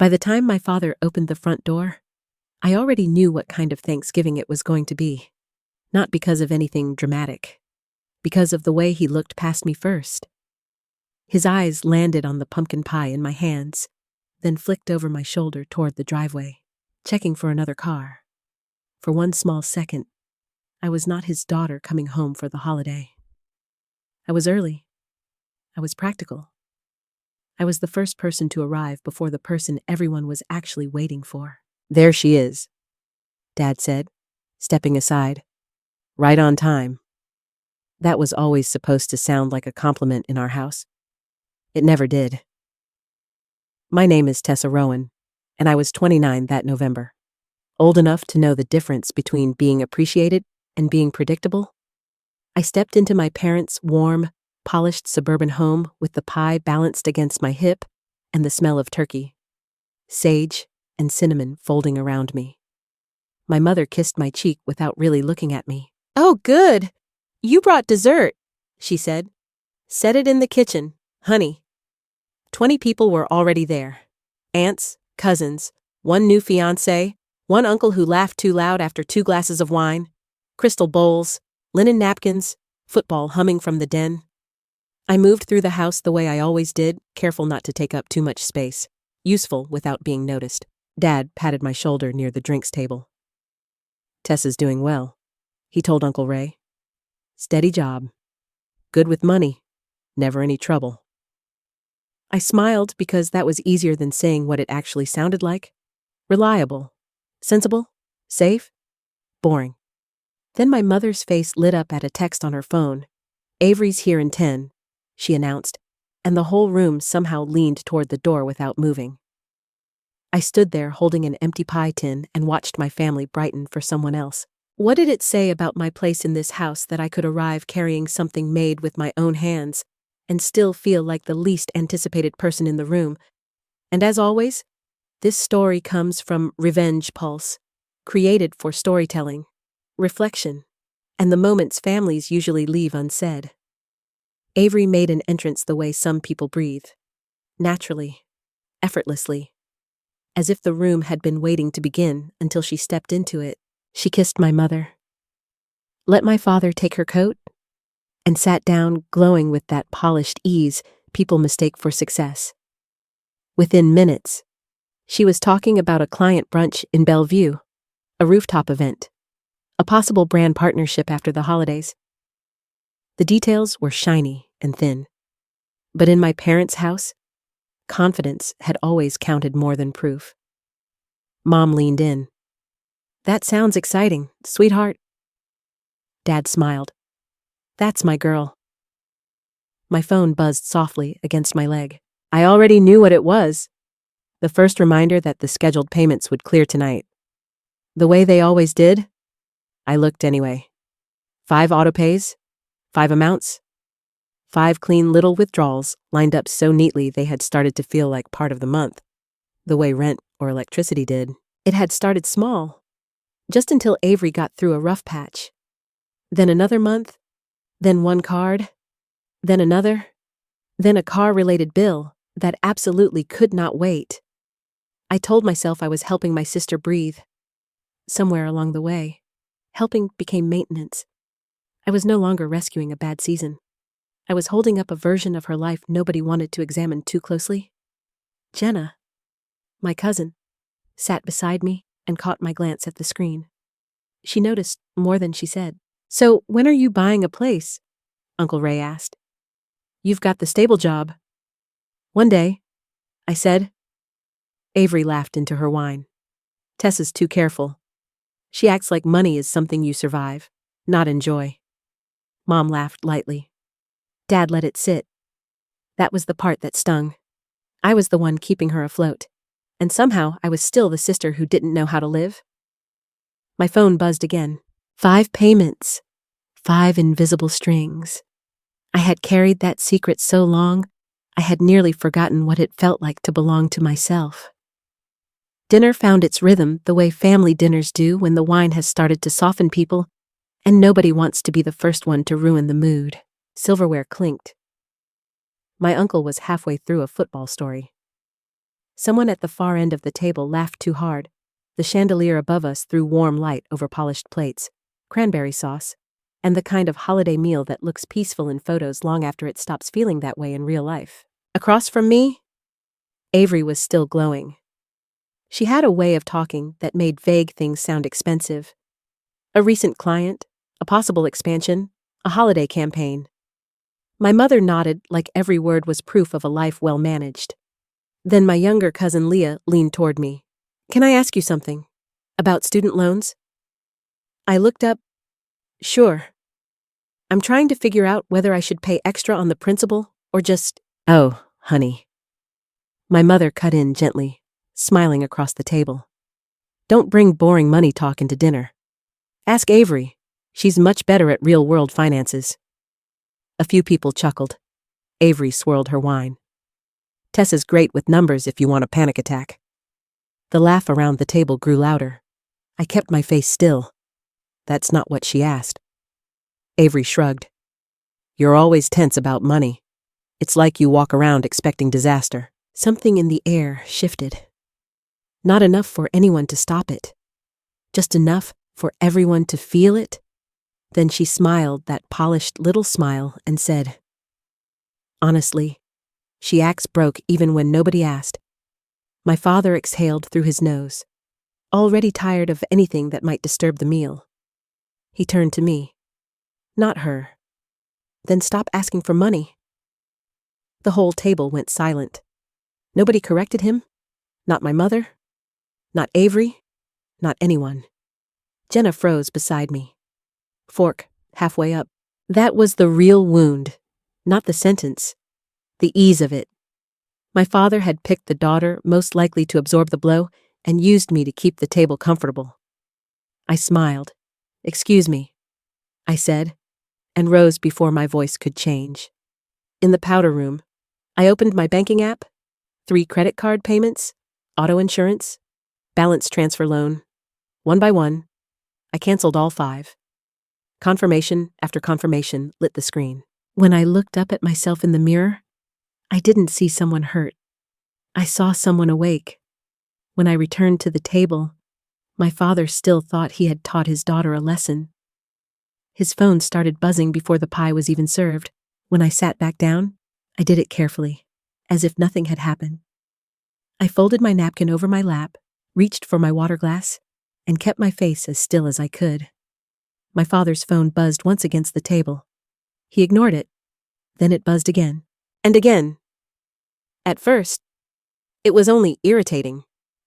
By the time my father opened the front door, I already knew what kind of Thanksgiving it was going to be. Not because of anything dramatic, because of the way he looked past me first. His eyes landed on the pumpkin pie in my hands, then flicked over my shoulder toward the driveway, checking for another car. For one small second, I was not his daughter coming home for the holiday. I was early. I was practical. I was the first person to arrive before the person everyone was actually waiting for. "There she is," Dad said, stepping aside. "Right on time." That was always supposed to sound like a compliment in our house. It never did. My name is Tessa Rowan, and I was 29 that November. Old enough to know the difference between being appreciated and being predictable. I stepped into my parents' warm, polished suburban home with the pie balanced against my hip and the smell of turkey, sage, and cinnamon folding around me. My mother kissed my cheek without really looking at me. "Oh, good! You brought dessert," she said. "Set it in the kitchen, honey." 20 people were already there. Aunts, cousins, one new fiancé, one uncle who laughed too loud after 2 glasses of wine, crystal bowls, linen napkins, football humming from the den. I moved through the house the way I always did, careful not to take up too much space, useful without being noticed. Dad patted my shoulder near the drinks table. "Tessa's doing well," he told Uncle Ray. "Steady job. Good with money. Never any trouble." I smiled because that was easier than saying what it actually sounded like. Reliable. Sensible. Safe. Boring. Then my mother's face lit up at a text on her phone. "Avery's here in 10, she announced, and the whole room somehow leaned toward the door without moving. I stood there holding an empty pie tin and watched my family brighten for someone else. What did it say about my place in this house that I could arrive carrying something made with my own hands and still feel like the least anticipated person in the room? And as always, this story comes from Revenge Pulse, created for storytelling, reflection, and the moments families usually leave unsaid. Avery made an entrance the way some people breathe, naturally, effortlessly, as if the room had been waiting to begin until she stepped into it. She kissed my mother, let my father take her coat, and sat down glowing with that polished ease people mistake for success. Within minutes, she was talking about a client brunch in Bellevue, a rooftop event, a possible brand partnership after the holidays. The details were shiny and thin, but in my parents' house, confidence had always counted more than proof. Mom leaned in. "That sounds exciting, sweetheart." Dad smiled. "That's my girl." My phone buzzed softly against my leg. I already knew what it was. The first reminder that the scheduled payments would clear tonight. The way they always did, I looked anyway. 5 autopays, 5 amounts, 5 clean little withdrawals lined up so neatly they had started to feel like part of the month, the way rent or electricity did. It had started small, just until Avery got through a rough patch. Then another month, then one card, then another, then a car-related bill that absolutely could not wait. I told myself I was helping my sister breathe. Somewhere along the way, helping became maintenance. I was no longer rescuing a bad season. I was holding up a version of her life nobody wanted to examine too closely. Jenna, my cousin, sat beside me and caught my glance at the screen. She noticed more than she said. "So when are you buying a place?" Uncle Ray asked. "You've got the stable job." "One day," I said. Avery laughed into her wine. "Tessa's too careful. She acts like money is something you survive, not enjoy." Mom laughed lightly. Dad let it sit. That was the part that stung. I was the one keeping her afloat, and somehow I was still the sister who didn't know how to live. My phone buzzed again. 5 payments. 5 invisible strings. I had carried that secret so long, I had nearly forgotten what it felt like to belong to myself. Dinner found its rhythm the way family dinners do when the wine has started to soften people, and nobody wants to be the first one to ruin the mood. Silverware clinked. My uncle was halfway through a football story. Someone at the far end of the table laughed too hard. The chandelier above us threw warm light over polished plates, cranberry sauce, and the kind of holiday meal that looks peaceful in photos long after it stops feeling that way in real life. Across from me, Avery was still glowing. She had a way of talking that made vague things sound expensive. A recent client, a possible expansion, a holiday campaign. My mother nodded like every word was proof of a life well managed. Then my younger cousin Leah leaned toward me. "Can I ask you something? About student loans?" I looked up. "Sure. I'm trying to figure out whether I should pay extra on the principal or just—" "Oh, honey." My mother cut in gently, smiling across the table. "Don't bring boring money talk into dinner. Ask Avery. She's much better at real-world finances." A few people chuckled. Avery swirled her wine. "Tessa's great with numbers if you want a panic attack." The laugh around the table grew louder. I kept my face still. "That's not what she asked." Avery shrugged. "You're always tense about money. It's like you walk around expecting disaster." Something in the air shifted. Not enough for anyone to stop it. Just enough for everyone to feel it. Then she smiled that polished little smile and said, "Honestly, she acts broke even when nobody asked." My father exhaled through his nose, already tired of anything that might disturb the meal. He turned to me. "Not her. Then stop asking for money." The whole table went silent. Nobody corrected him. Not my mother. Not Avery. Not anyone. Jenna froze beside me. Fork, halfway up. That was the real wound, not the sentence. The ease of it. My father had picked the daughter most likely to absorb the blow and used me to keep the table comfortable. I smiled. "Excuse me," I said, and rose before my voice could change. In the powder room, I opened my banking app, 3 credit card payments, auto insurance, balance transfer loan. One by one, I canceled all 5. Confirmation after confirmation lit the screen. When I looked up at myself in the mirror, I didn't see someone hurt. I saw someone awake. When I returned to the table, my father still thought he had taught his daughter a lesson. His phone started buzzing before the pie was even served. When I sat back down, I did it carefully, as if nothing had happened. I folded my napkin over my lap, reached for my water glass, and kept my face as still as I could. My father's phone buzzed once against the table. He ignored it. Then it buzzed again. And again. At first, it was only irritating,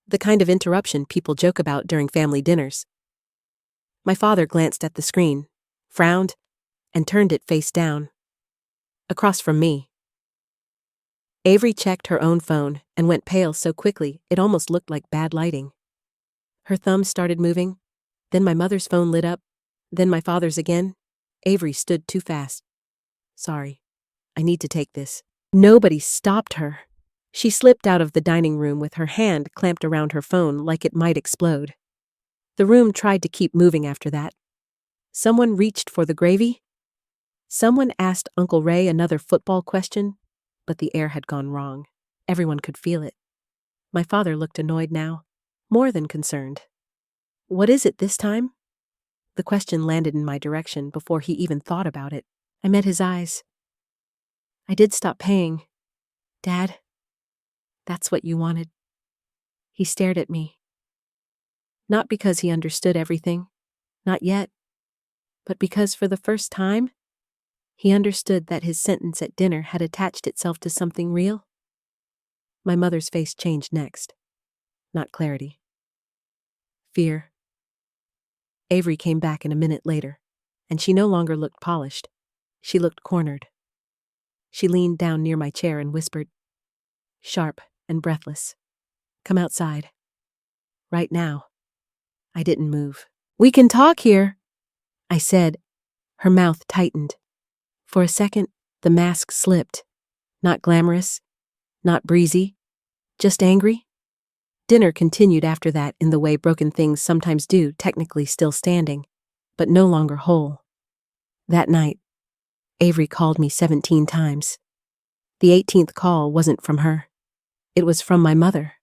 the kind of interruption people joke about during family dinners. My father glanced at the screen, frowned, and turned it face down. Across from me. Avery checked her own phone and went pale so quickly it almost looked like bad lighting. Her thumb started moving, then my mother's phone lit up, then my father's again. Avery stood too fast. "Sorry, I need to take this." Nobody stopped her. She slipped out of the dining room with her hand clamped around her phone like it might explode. The room tried to keep moving after that. Someone reached for the gravy. Someone asked Uncle Ray another football question, but the air had gone wrong. Everyone could feel it. My father looked annoyed now, more than concerned. "What is it this time?" The question landed in my direction before he even thought about it. I met his eyes. "I did stop paying. Dad, that's what you wanted." He stared at me. Not because he understood everything, not yet, but because for the first time, he understood that his sentence at dinner had attached itself to something real. My mother's face changed next. Not clarity. Fear. Avery came back in a minute later, and she no longer looked polished. She looked cornered. She leaned down near my chair and whispered, sharp and breathless, "Come outside. Right now." I didn't move. "We can talk here," I said. Her mouth tightened. For a second, the mask slipped. Not glamorous, not breezy, just angry. Dinner continued after that in the way broken things sometimes do, technically still standing, but no longer whole. That night, Avery called me 17 times. The 18th call wasn't from her. It was from my mother.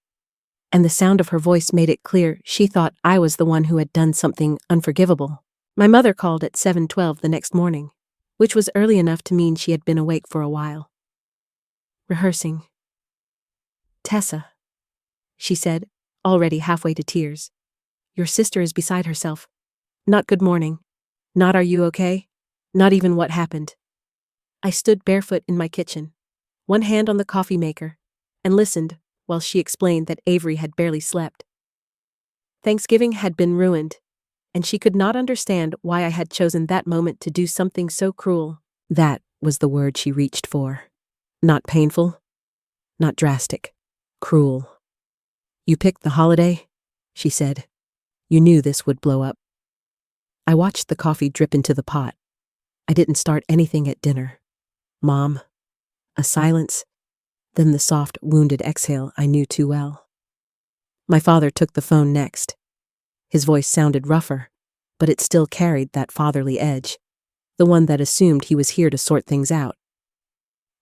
and the sound of her voice made it clear she thought I was the one who had done something unforgivable. My mother called at 7:12 the next morning, which was early enough to mean she had been awake for a while. Rehearsing. "Tessa," she said, already halfway to tears. "Your sister is beside herself. Not good morning. Not are you okay? Not even what happened." I stood barefoot in my kitchen, one hand on the coffee maker, and listened while she explained that Avery had barely slept. Thanksgiving had been ruined, and she could not understand why I had chosen that moment to do something so cruel. That was the word she reached for. Not painful, not drastic, cruel. "You picked the holiday," she said. "You knew this would blow up." I watched the coffee drip into the pot. I didn't start anything at dinner. "Mom." A silence, then the soft, wounded exhale I knew too well. My father took the phone next. His voice sounded rougher, but it still carried that fatherly edge, the one that assumed he was here to sort things out.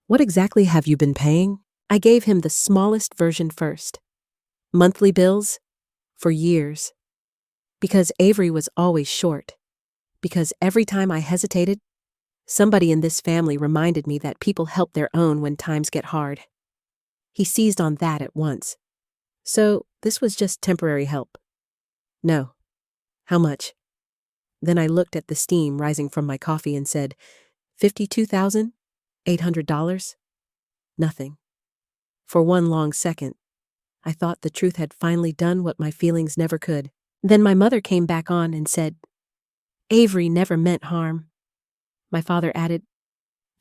"What exactly have you been paying?" I gave him the smallest version first. Monthly bills? For years. Because Avery was always short. Because every time I hesitated, somebody in this family reminded me that people help their own when times get hard. He seized on that at once. "So, this was just temporary help?" "No." "How much?" Then I looked at the steam rising from my coffee and said, $52,800. Nothing. For one long second, I thought the truth had finally done what my feelings never could. Then my mother came back on and said, "Avery never meant harm." My father added,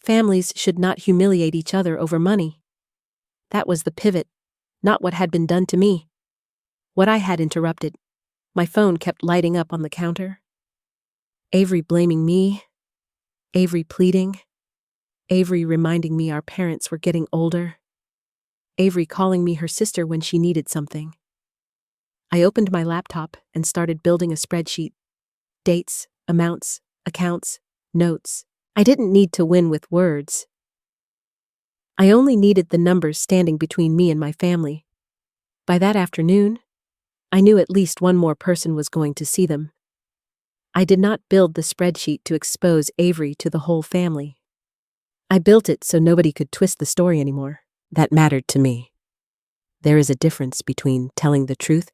"Families should not humiliate each other over money." That was the pivot, not what had been done to me. What I had interrupted. My phone kept lighting up on the counter. Avery blaming me. Avery pleading. Avery reminding me our parents were getting older. Avery calling me her sister when she needed something. I opened my laptop and started building a spreadsheet. Dates, amounts, accounts, notes. I didn't need to win with words. I only needed the numbers standing between me and my family. By that afternoon, I knew at least one more person was going to see them. I did not build the spreadsheet to expose Avery to the whole family. I built it so nobody could twist the story anymore. That mattered to me. There is a difference between telling the truth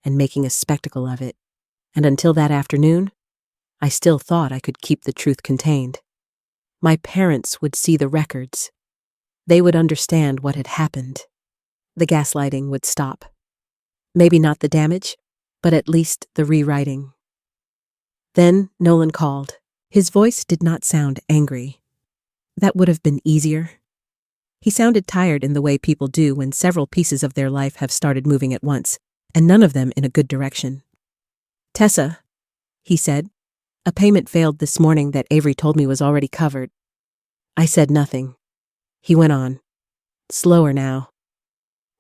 and making a spectacle of it. And until that afternoon, I still thought I could keep the truth contained. My parents would see the records. They would understand what had happened. The gaslighting would stop. Maybe not the damage, but at least the rewriting. Then Nolan called. His voice did not sound angry. That would have been easier. He sounded tired in the way people do when several pieces of their life have started moving at once, and none of them in a good direction. "Tessa," he said, "a payment failed this morning that Avery told me was already covered." I said nothing. He went on. Slower now.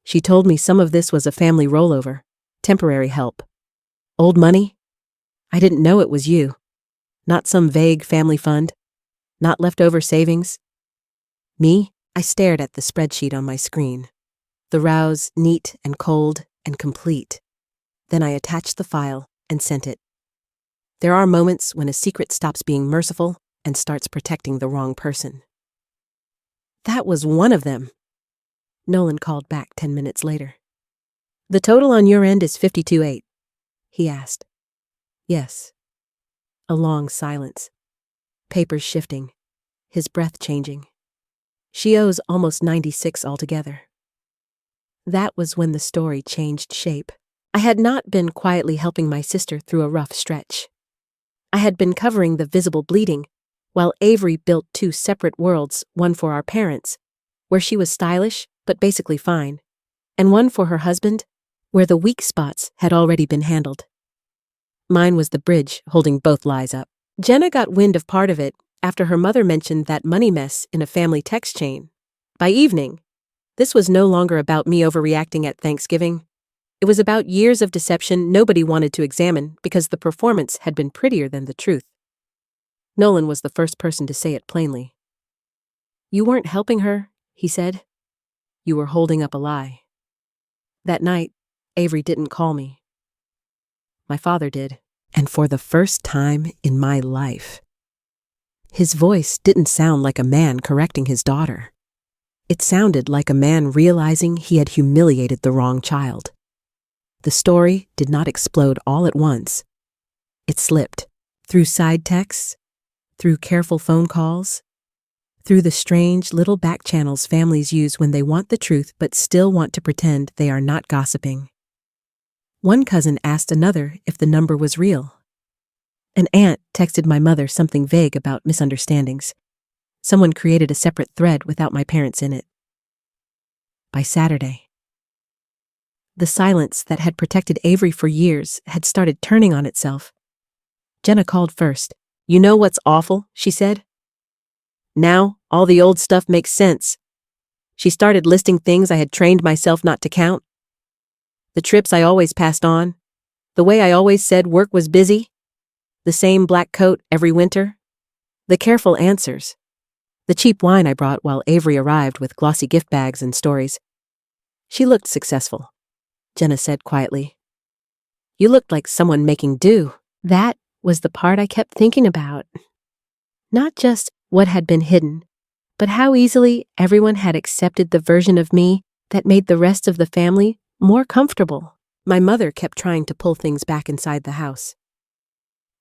"She told me some of this was a family rollover, temporary help. Old money? I didn't know it was you. Not some vague family fund. Not leftover savings. Me? I stared at the spreadsheet on my screen. The rows neat and cold and complete. Then I attached the file and sent it. There are moments when a secret stops being merciful and starts protecting the wrong person. That was one of them. Nolan called back 10 minutes later. "The total on your end is 52.8, he asked. "Yes." A long silence. Papers shifting. His breath changing. "She owes almost 96 altogether." That was when the story changed shape. I had not been quietly helping my sister through a rough stretch. I had been covering the visible bleeding, while Avery built two separate worlds, one for our parents, where she was stylish but basically fine, and one for her husband, where the weak spots had already been handled. Mine was the bridge holding both lies up. Jenna got wind of part of it after her mother mentioned that money mess in a family text chain. By evening, this was no longer about me overreacting at Thanksgiving. It was about years of deception nobody wanted to examine because the performance had been prettier than the truth. Nolan was the first person to say it plainly. "You weren't helping her," he said. "You were holding up a lie." That night, Avery didn't call me. My father did, and for the first time in my life. His voice didn't sound like a man correcting his daughter. It sounded like a man realizing he had humiliated the wrong child. The story did not explode all at once. It slipped, through side texts, through careful phone calls, through the strange little back channels families use when they want the truth but still want to pretend they are not gossiping. One cousin asked another if the number was real. An aunt texted my mother something vague about misunderstandings. Someone created a separate thread without my parents in it. By Saturday, the silence that had protected Avery for years had started turning on itself. Jenna called first. "You know what's awful?" she said. "Now, all the old stuff makes sense." She started listing things I had trained myself not to count. The trips I always passed on. The way I always said work was busy. The same black coat every winter. The careful answers. The cheap wine I brought while Avery arrived with glossy gift bags and stories. "She looked successful," Jenna said quietly. "You looked like someone making do." That was the part I kept thinking about. Not just what had been hidden, but how easily everyone had accepted the version of me that made the rest of the family more comfortable. My mother kept trying to pull things back inside the house.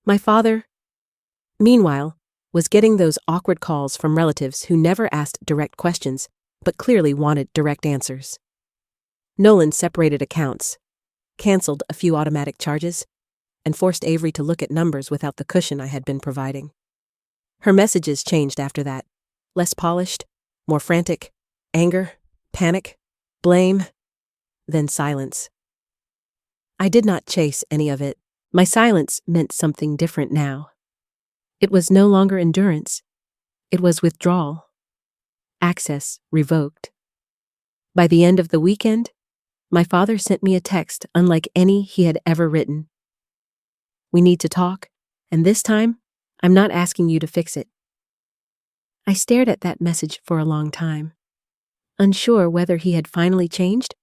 My father, meanwhile, was getting those awkward calls from relatives who never asked direct questions, but clearly wanted direct answers. Nolan separated accounts, canceled a few automatic charges, and forced Avery to look at numbers without the cushion I had been providing. Her messages changed after that, less polished, more frantic, anger, panic, blame, then silence. I did not chase any of it. My silence meant something different now. It was no longer endurance. It was withdrawal. Access revoked. By the end of the weekend, my father sent me a text unlike any he had ever written. "We need to talk, and this time, I'm not asking you to fix it." I stared at that message for a long time, unsure whether he had finally changed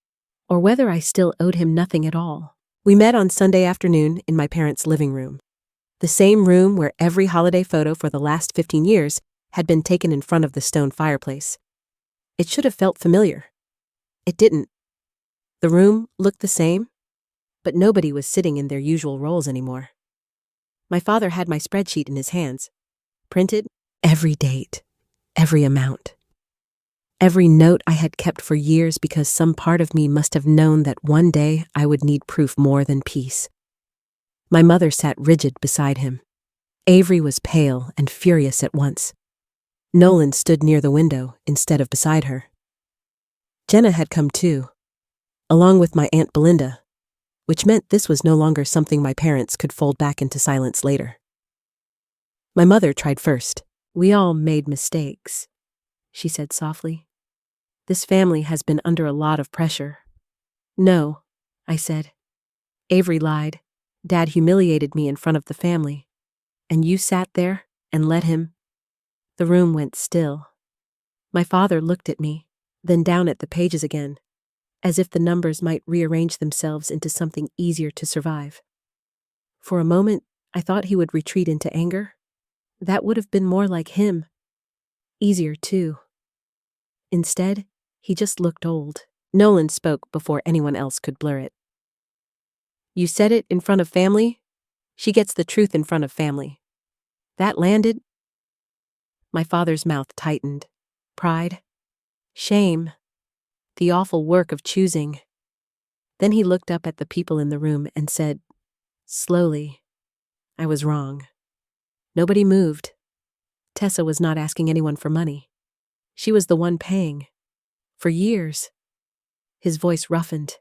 or whether I still owed him nothing at all. We met on Sunday afternoon in my parents' living room, the same room where every holiday photo for the last 15 years had been taken in front of the stone fireplace. It should have felt familiar. It didn't. The room looked the same, but nobody was sitting in their usual roles anymore. My father had my spreadsheet in his hands, printed, every date, every amount. Every note I had kept for years because some part of me must have known that one day I would need proof more than peace. My mother sat rigid beside him. Avery was pale and furious at once. Nolan stood near the window instead of beside her. Jenna had come too, along with my Aunt Belinda, which meant this was no longer something my parents could fold back into silence later. My mother tried first. "We all made mistakes," she said softly. "This family has been under a lot of pressure." "No," I said. "Avery lied. Dad humiliated me in front of the family. And you sat there and let him." The room went still. My father looked at me, then down at the pages again, as if the numbers might rearrange themselves into something easier to survive. For a moment, I thought he would retreat into anger. That would have been more like him. Easier, too. Instead, he just looked old. Nolan spoke before anyone else could blur it. "You said it in front of family? She gets the truth in front of family. That landed?" My father's mouth tightened. Pride. Shame. The awful work of choosing. Then he looked up at the people in the room and said, slowly, "I was wrong." Nobody moved. Tessa was not asking anyone for money. She was the one paying. For years. His voice roughened,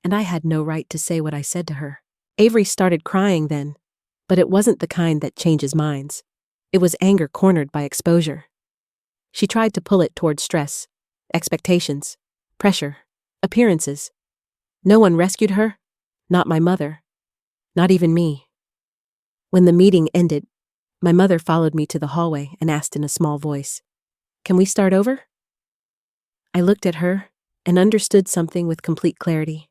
and I had no right to say what I said to her. Avery started crying then, but it wasn't the kind that changes minds. It was anger cornered by exposure. She tried to pull it toward stress, expectations, pressure, appearances. No one rescued her, not my mother, not even me. When the meeting ended, my mother followed me to the hallway and asked in a small voice, "Can we start over?" I looked at her and understood something with complete clarity.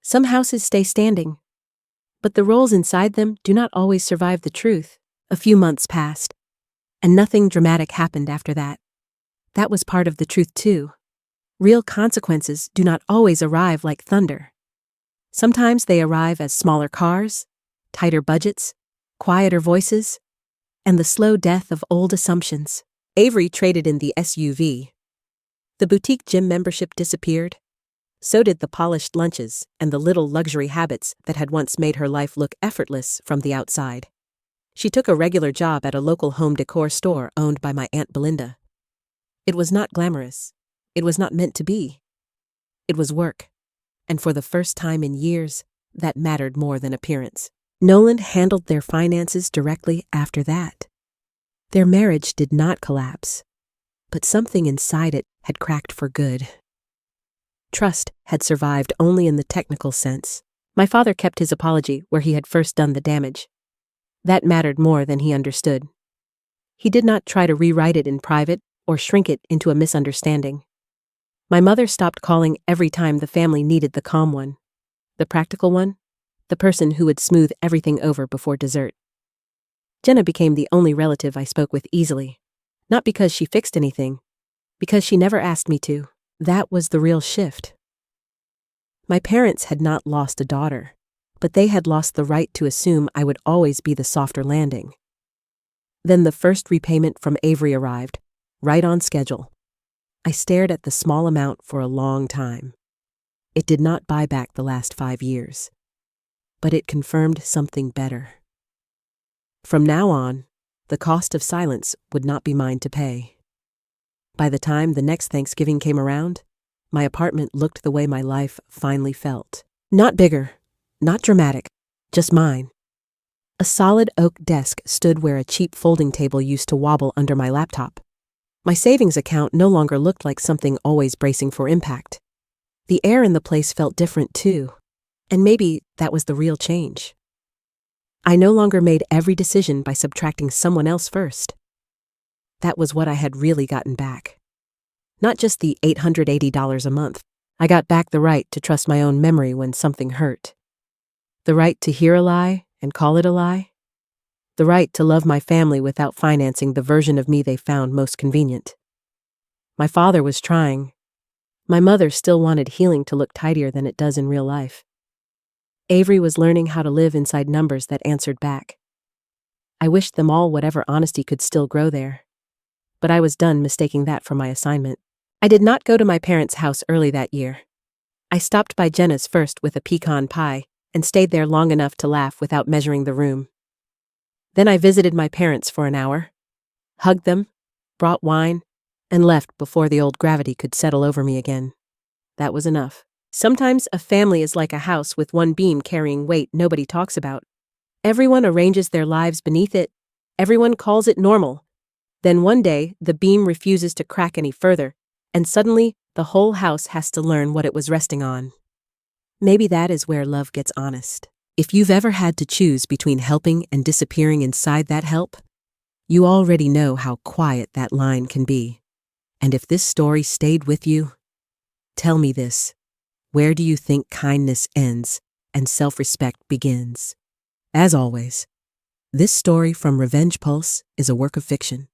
Some houses stay standing, but the rolls inside them do not always survive the truth. A few months passed, and nothing dramatic happened after that. That was part of the truth too. Real consequences do not always arrive like thunder. Sometimes they arrive as smaller cars, tighter budgets, quieter voices, and the slow death of old assumptions. Avery traded in the SUV. The boutique gym membership disappeared. So did the polished lunches and the little luxury habits that had once made her life look effortless from the outside. She took a regular job at a local home decor store owned by my Aunt Belinda. It was not glamorous. It was not meant to be. It was work. And for the first time in years, that mattered more than appearance. Nolan handled their finances directly after that. Their marriage did not collapse, but something inside it had cracked for good. Trust had survived only in the technical sense. My father kept his apology where he had first done the damage. That mattered more than he understood. He did not try to rewrite it in private or shrink it into a misunderstanding. My mother stopped calling every time the family needed the calm one, the practical one, the person who would smooth everything over before dessert. Jenna became the only relative I spoke with easily, not because she fixed anything, because she never asked me to. That was the real shift. My parents had not lost a daughter, but they had lost the right to assume I would always be the softer landing. Then the first repayment from Avery arrived, right on schedule. I stared at the small amount for a long time. It did not buy back the last 5 years, but it confirmed something better. From now on, the cost of silence would not be mine to pay. By the time the next Thanksgiving came around, my apartment looked the way my life finally felt. Not bigger, not dramatic, just mine. A solid oak desk stood where a cheap folding table used to wobble under my laptop. My savings account no longer looked like something always bracing for impact. The air in the place felt different too, and maybe that was the real change. I no longer made every decision by subtracting someone else first. That was what I had really gotten back. Not just the $880 a month. I got back the right to trust my own memory when something hurt. The right to hear a lie and call it a lie. The right to love my family without financing the version of me they found most convenient. My father was trying. My mother still wanted healing to look tidier than it does in real life. Avery was learning how to live inside numbers that answered back. I wished them all whatever honesty could still grow there. But I was done mistaking that for my assignment. I did not go to my parents' house early that year. I stopped by Jenna's first with a pecan pie and stayed there long enough to laugh without measuring the room. Then I visited my parents for an hour, hugged them, brought wine, and left before the old gravity could settle over me again. That was enough. Sometimes a family is like a house with one beam carrying weight nobody talks about. Everyone arranges their lives beneath it. Everyone calls it normal. Then one day, the beam refuses to crack any further, and suddenly, the whole house has to learn what it was resting on. Maybe that is where love gets honest. If you've ever had to choose between helping and disappearing inside that help, you already know how quiet that line can be. And if this story stayed with you, tell me this. Where do you think kindness ends and self-respect begins? As always, this story from Revenge Pulse is a work of fiction,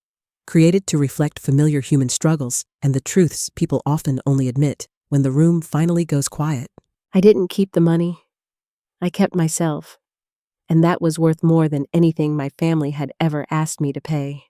created to reflect familiar human struggles and the truths people often only admit when the room finally goes quiet. I didn't keep the money. I kept myself, and that was worth more than anything my family had ever asked me to pay.